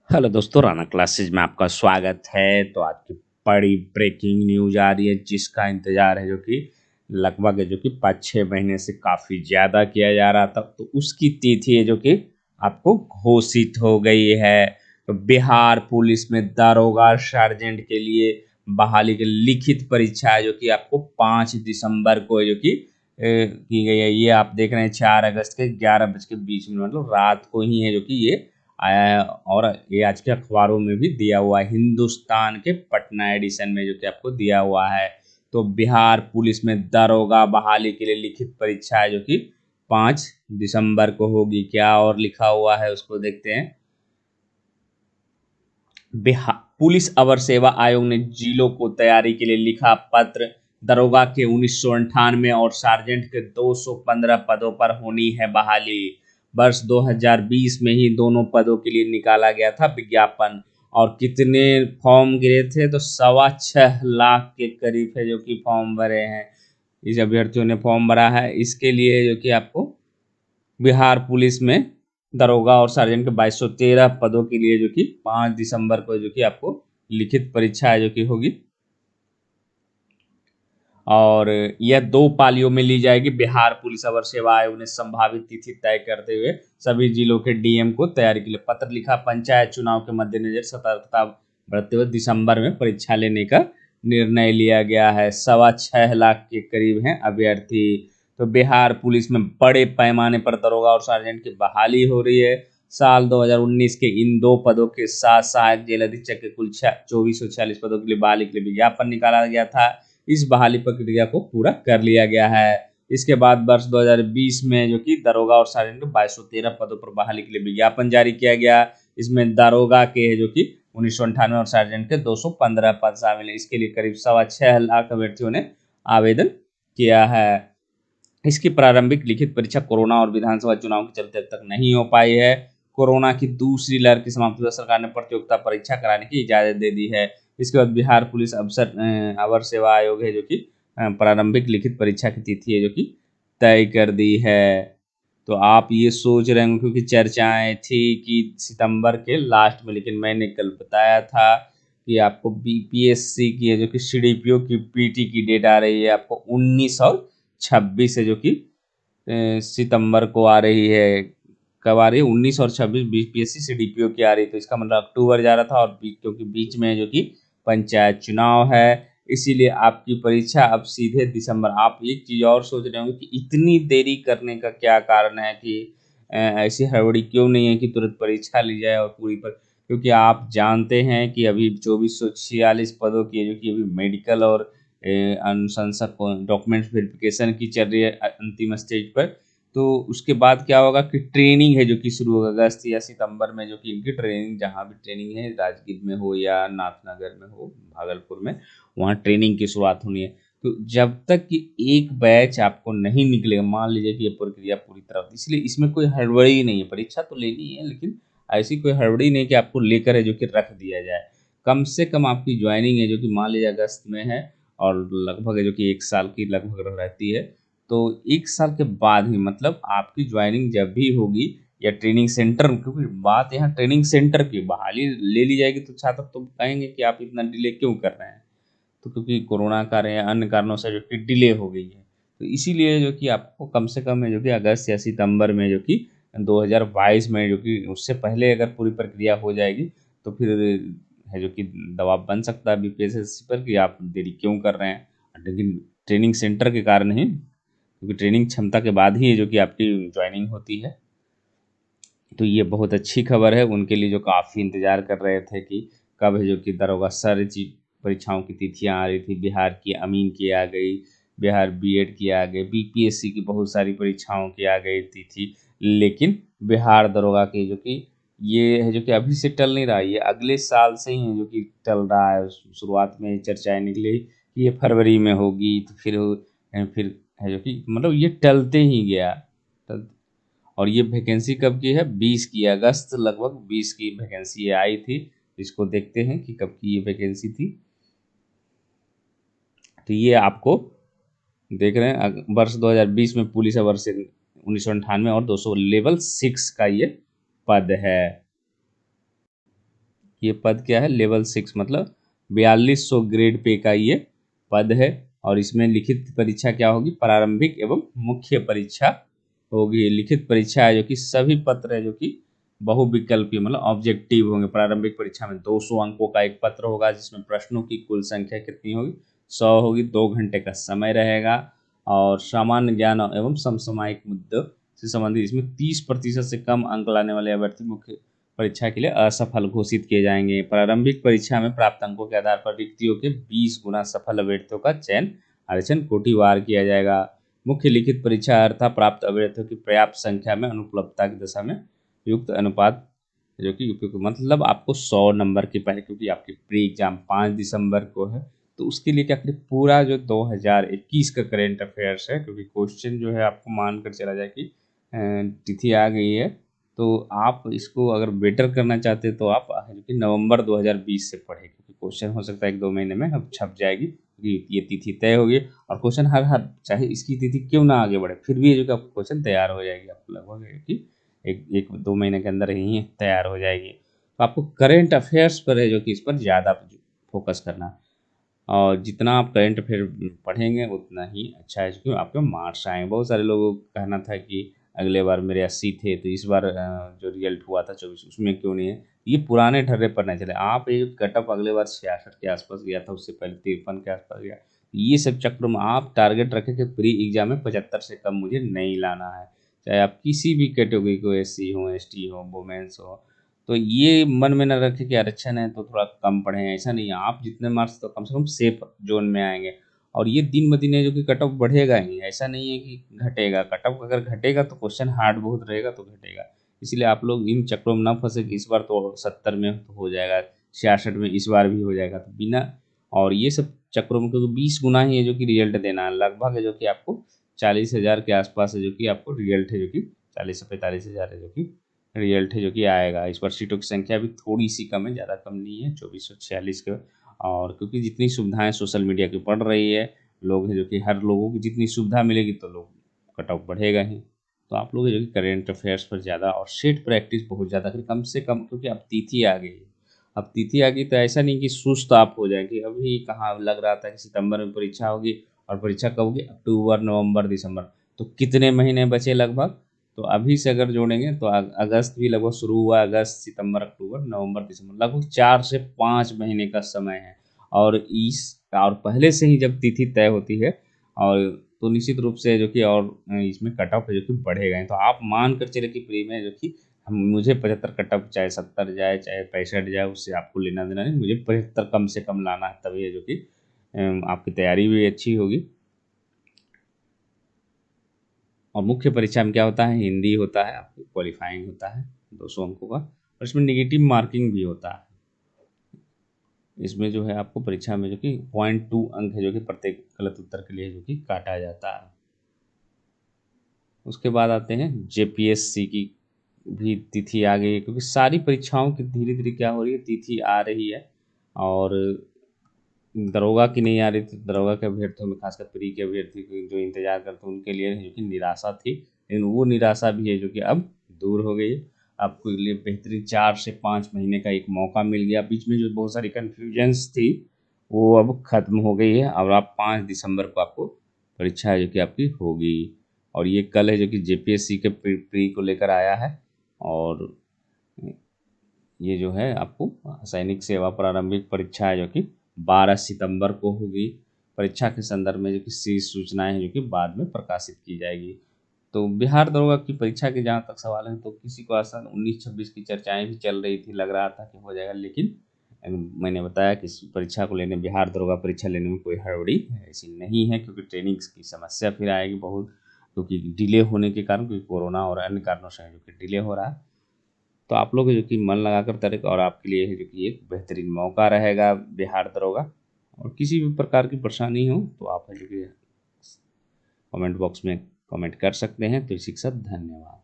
Hello दोस्तों, Rana classes में आपका स्वागत है। तो आज की बड़ी ब्रेकिंग न्यूज आ रही है जिसका इंतजार है, जो कि लगभग है जो कि 5-6 महीने से काफ़ी ज़्यादा किया जा रहा था। तो उसकी तिथि है जो कि आपको घोषित हो गई है। तो बिहार पुलिस में दारोगा सार्जेंट के लिए बहाली की लिखित परीक्षा है जो कि आपको 5 दिसंबर को है जो कि की गई है। ये आप देख रहे हैं 4 अगस्त के 11:20, मतलब रात को ही है जो कि ये आया है। और ये आज के अखबारों में भी दिया हुआ है, हिंदुस्तान के पटना एडिशन में जो कि आपको दिया हुआ है। तो बिहार पुलिस में दारोगा बहाली के लिए लिखित परीक्षा है जो कि 5 दिसंबर को होगी। क्या और लिखा हुआ है उसको देखते हैं। बिहार पुलिस अवर सेवा आयोग ने जिलों को तैयारी के लिए लिखा पत्र। दरोगा के 1998 और सार्जेंट के 215 पदों पर होनी है बहाली। वर्ष 2020 में ही दोनों पदों के लिए निकाला गया था विज्ञापन। और कितने फॉर्म गिरे थे, तो 6.25 लाख के करीब है जो कि फॉर्म भरे हैं। इस अभ्यर्थियों ने फॉर्म भरा है इसके लिए जो कि आपको बिहार पुलिस में दरोगा और सार्जेंट के 2213 पदों के लिए जो कि 5 दिसंबर को जो कि आपको लिखित परीक्षा है जो कि होगी। और यह 2 पालियों में ली जाएगी। बिहार पुलिस अवर सेवा आयोग ने संभावित तिथि तय करते हुए सभी जिलों के डीएम को तैयारी के लिए पत्र लिखा। पंचायत चुनाव के मद्देनजर सतर्कता बरतते हुए दिसंबर में परीक्षा लेने का निर्णय लिया गया है। 6.25 लाख के करीब हैं अभ्यर्थी। तो बिहार पुलिस में बड़े पैमाने पर दरोगा और सार्जेंट की बहाली हो रही है। साल 2019 के इन 2 पदों के साथ सहायक जेल अधीक्षक के कुल 2446 पदों के लिए बहाली के लिए विज्ञापन निकाला गया था। इस बहाली प्रक्रिया को पूरा कर लिया गया है। इसके बाद वर्ष 2020 में जो कि दारोगा और सार्जेंट के 2213 पदों पर बहाली के लिए विज्ञापन जारी किया गया। इसमें दारोगा के जो कि 1998 और सार्जेंट के 215 पद शामिल है। इसके लिए करीब 6.25 लाख अभ्यर्थियों ने आवेदन किया है। इसकी प्रारंभिक लिखित परीक्षा कोरोना और विधानसभा चुनाव के चलते अब तक नहीं हो पाई है। कोरोना की दूसरी लहर की समाप्ति पर सरकार ने प्रतियोगिता परीक्षा कराने की इजाजत दे दी है। इसके बाद बिहार पुलिस अवर सेवा आयोग है जो कि प्रारंभिक लिखित परीक्षा की तिथि है जो कि तय कर दी है। तो आप ये सोच रहे होंगे क्योंकि चर्चाएं थी कि सितंबर के लास्ट में, लेकिन मैंने कल बताया था कि आपको बीपीएससी की है जो कि सीडीपीओ की पीटी की डेट आ रही है आपको 19 और 26 है जो कि सितंबर को आ रही है। कब आ रही है? 19 और 26 बीपीएससी सीडीपीओ की आ रही है। तो इसका मतलब अक्टूबर जा रहा था, और क्योंकि बीच में जो कि पंचायत चुनाव है, इसीलिए आपकी परीक्षा अब सीधे दिसंबर। आप एक चीज़ और सोच रहे होंगे कि इतनी देरी करने का क्या कारण है, कि ऐसी हड़बड़ी क्यों नहीं है कि तुरंत परीक्षा ली जाए और पूरी पर। क्योंकि आप जानते हैं कि अभी 2446 पदों की है जो कि अभी मेडिकल और अनुशंसक डॉक्यूमेंट्स वेरिफिकेशन की चल रही है अंतिम स्टेज पर। तो उसके बाद क्या होगा कि ट्रेनिंग है जो कि शुरू होगा अगस्त या सितंबर में, जो कि इनकी ट्रेनिंग जहाँ भी ट्रेनिंग है, राजगीर में हो या नाथनगर में हो, भागलपुर में, वहाँ ट्रेनिंग की शुरुआत होनी है। तो जब तक कि एक बैच आपको नहीं निकलेगा, मान लीजिए कि ये प्रक्रिया पूरी तरह, इसलिए इसमें कोई हड़बड़ी ही नहीं है। परीक्षा तो लेनी है, लेकिन ऐसी कोई हड़बड़ी नहीं कि आपको लेकर है जो कि रख दिया जाए। कम से कम आपकी ज्वाइनिंग है जो कि मान लीजिए अगस्त में है, और लगभग है जो कि 1 साल की लगभग रहती है। तो 1 साल के बाद ही, मतलब आपकी ज्वाइनिंग जब भी होगी, या ट्रेनिंग सेंटर, क्योंकि बात यहाँ ट्रेनिंग सेंटर की, बहाली ले ली जाएगी तो छात्र तो कहेंगे कि आप इतना डिले क्यों कर रहे हैं। तो क्योंकि कोरोना कारण या अन्य कारणों से जो कि डिले हो गई है, तो इसीलिए जो कि आपको कम से कम है जो कि अगस्त या सितंबर में जो कि 2022 में, जो कि उससे पहले अगर पूरी प्रक्रिया हो जाएगी, तो फिर है जो कि दबाव बन सकता है बीपीएससी पर कि आप देरी क्यों कर रहे हैं। लेकिन ट्रेनिंग सेंटर के कारण ही, क्योंकि ट्रेनिंग क्षमता के बाद ही जो कि आपकी ज्वाइनिंग होती है। तो ये बहुत अच्छी खबर है उनके लिए जो काफ़ी इंतज़ार कर रहे थे कि कब है जो कि दरोगा सारी चीज परीक्षाओं की तिथियां आ रही थी। बिहार की अमीन की आ गई, बिहार बीएड की आ गई, बीपीएससी की बहुत सारी परीक्षाओं की आ गई तिथि। लेकिन बिहार दरोगा की जो कि ये है जो कि अभी से टल नहीं रहा, ये अगले साल से ही है जो कि टल रहा है। शुरुआत में चर्चाएं निकली कि ये फरवरी में होगी, तो फिर है जो कि मतलब ये टलते ही गया। और ये वैकेंसी कब की है? 20 की, अगस्त लगभग 20 की वैकेंसी ये आई थी। इसको देखते हैं कि कब की ये वैकेंसी थी। तो ये आपको देख रहे हैं वर्ष 2020 में पुलिस वर्ष 1998 और 200 लेवल 6 का ये पद है। ये पद क्या है, लेवल 6 मतलब 4200 ग्रेड पे का ये पद है। और इसमें लिखित परीक्षा क्या होगी, प्रारंभिक एवं मुख्य परीक्षा होगी। लिखित परीक्षा है जो कि सभी पत्र है जो कि बहुविकल्पीय मतलब ऑब्जेक्टिव होंगे। प्रारंभिक परीक्षा में 200 अंकों का एक पत्र होगा जिसमें प्रश्नों की कुल संख्या कितनी होगी, 100 होगी। 2 घंटे का समय रहेगा और सामान्य ज्ञान एवं समसामयिक मुद्दों से संबंधित इसमें 30% से कम अंक लाने वाले अभ्यर्थी मुख्य परीक्षा के लिए असफल घोषित किए जाएंगे। प्रारंभिक परीक्षा में प्राप्त अंकों के आधार पर रिक्तियों के 20 गुना सफल अभ्यर्थियों का चयन आरक्षण कोटिवार किया जाएगा। मुख्य लिखित परीक्षा अर्थात प्राप्त अभ्यर्थियों की पर्याप्त संख्या में अनुपलब्धता की दशा में युक्त अनुपात जो कि उपयुक्त मतलब आपको 100 नंबर की पहले, क्योंकि आपकी प्री एग्जाम 5 दिसंबर को है तो उसके लिए क्या करें, पूरा जो 2021 का करेंट अफेयर्स है, क्योंकि क्वेश्चन जो है आपको मान कर चला जाए कि तिथि आ गई है तो आप इसको अगर बेटर करना चाहते हैं तो आप कि नवंबर 2020 से पढ़ें, क्योंकि क्वेश्चन हो सकता है 1-2 महीने में अब छप जाएगी क्योंकि ये तिथि तय होगी। और क्वेश्चन हर चाहे इसकी तिथि क्यों ना आगे बढ़े फिर भी ये जो कि आपको क्वेश्चन तैयार हो जाएगी, आपको लगभग कि 1-2 महीने के अंदर ही तैयार हो जाएगी। तो आपको करेंट अफेयर्स पर है जो कि इस पर ज़्यादा फोकस करना है। और जितना आप करंट अफेयर पढ़ेंगे उतना ही अच्छा है, क्योंकि आपके मार्क्स आएंगे। बहुत सारे लोगों का कहना था कि अगले बार मेरे 80 थे तो इस बार जो रिजल्ट हुआ था 24 उसमें क्यों नहीं है। ये पुराने ढर्रे पर नहीं चले। आप ये कट ऑफ अगले बार 66 के आसपास गया था, उससे पहले 53 के आसपास गया। ये सब चक्रों में आप टारगेट रखें कि प्री एग्जाम में 75 से कम मुझे नहीं लाना है, चाहे आप किसी भी कैटेगरी को, SC हो, ST हो, वुमेन्स हो। तो ये मन में न रखें कि आरक्षण है तो थोड़ा कम पढ़ें, ऐसा नहीं है। आप जितने मार्क्स तो कम से कम सेफ जोन में आएंगे। और ये दिन ब दिन है जो कि कट ऑफ बढ़ेगा ही, ऐसा नहीं है कि घटेगा। कट ऑफ अगर घटेगा तो क्वेश्चन हार्ड बहुत रहेगा तो घटेगा। इसलिए आप लोग इन चक्रों में ना फंसे कि इस बार तो 70 में तो हो जाएगा, 66 में इस बार भी हो जाएगा, तो बिना और ये सब चक्रों में, क्योंकि 20 गुना ही है जो कि रिजल्ट देना है लगभग है जो कि आपको 40,000 के आसपास है जो कि आपको रिजल्ट है जो कि 40 से 45,000 है जो कि रिजल्ट है जो कि आएगा। इस बार सीटों की संख्या भी थोड़ी सी कम है, ज़्यादा कम नहीं है, 2446 के। और क्योंकि जितनी सुविधाएं सोशल मीडिया की बढ़ रही है, लोग हैं जो कि हर लोगों को जितनी सुविधा मिलेगी तो लोग कट ऑफ बढ़ेगा ही। तो आप लोग जो कि करेंट अफेयर्स पर ज़्यादा और सेट प्रैक्टिस बहुत ज़्यादा करें कम से कम, क्योंकि अब तिथि आ गई है। अब तिथि आ गई तो ऐसा नहीं कि सुस्त आप हो जाए कि अभी कहाँ लग रहा था कि सितंबर में परीक्षा होगी और परीक्षा कब होगी, अक्टूबर, नवंबर, दिसंबर। तो कितने महीने बचे लगभग, तो अभी से अगर जोड़ेंगे तो अगस्त भी लगभग शुरू हुआ, अगस्त, सितंबर, अक्टूबर, नवंबर, दिसंबर, लगभग 4 से 5 महीने का समय है। और पहले से ही जब तिथि तय होती है और तो निश्चित रूप से जो कि और इसमें कट ऑफ है जो कि बढ़ेगा ही। तो आप मान कर चले कि प्री में जो कि मुझे 75 कट ऑफ, चाहे 70 जाए चाहे 65 जाए, उससे आपको लेना देना नहीं, मुझे 75 कम से कम लाना है, तभी है जो कि आपकी तैयारी भी अच्छी होगी। और मुख्य परीक्षा में क्या होता है, हिंदी होता है, आपको क्वालिफाइंग होता है 200 अंकों का, और इसमें नेगेटिव मार्किंग भी होता है। इसमें जो है आपको परीक्षा में जो कि 0.2 अंक है जो कि प्रत्येक गलत उत्तर के लिए जो कि काटा जाता है। उसके बाद आते हैं JPSC की भी तिथि आ गई है, क्योंकि सारी परीक्षाओं की धीरे धीरे क्या हो रही है, तिथि आ रही है। और दरोगा की नहीं आ रही थी, दरोगा के अभ्यर्थियों में खासकर प्री के अभ्यर्थी जो इंतजार करते हैं उनके लिए जो कि निराशा थी, लेकिन वो निराशा भी है जो कि अब दूर हो गई है। आपको लिए बेहतरीन 4 से 5 महीने का एक मौका मिल गया। बीच में जो बहुत सारी कन्फ्यूजन्स थी वो अब खत्म हो गई है। और आप 5 दिसंबर को आपको परीक्षा है जो कि आपकी होगी। और ये कल है जो कि JPSC के प्री को लेकर आया है। और ये जो है आपको सैनिक सेवा प्रारंभिक परीक्षा है जो कि 12 सितंबर को होगी। परीक्षा के संदर्भ में जो कि शीर्ष सूचनाएं हैं जो कि बाद में प्रकाशित की जाएगी। तो बिहार दरोगा की परीक्षा के जहाँ तक सवाल है तो किसी को आसान 19-26 की चर्चाएं भी चल रही थी, लग रहा था कि हो जाएगा, लेकिन मैंने बताया कि इस परीक्षा को लेने, बिहार दरोगा परीक्षा लेने में कोई हड़बड़ी ऐसी नहीं है, क्योंकि ट्रेनिंग की समस्या फिर आएगी बहुत, क्योंकि डिले होने के कारण, क्योंकि कोरोना और अन्य कारणों से जो कि डिले हो रहा है। तो आप लोग जो कि मन लगाकर तरीक, और आपके लिए जो कि एक बेहतरीन मौका रहेगा बिहार दरोगा। और किसी भी प्रकार की परेशानी हो तो आप जो कि कमेंट बॉक्स में कमेंट कर सकते हैं। तो इसी के साथ धन्यवाद।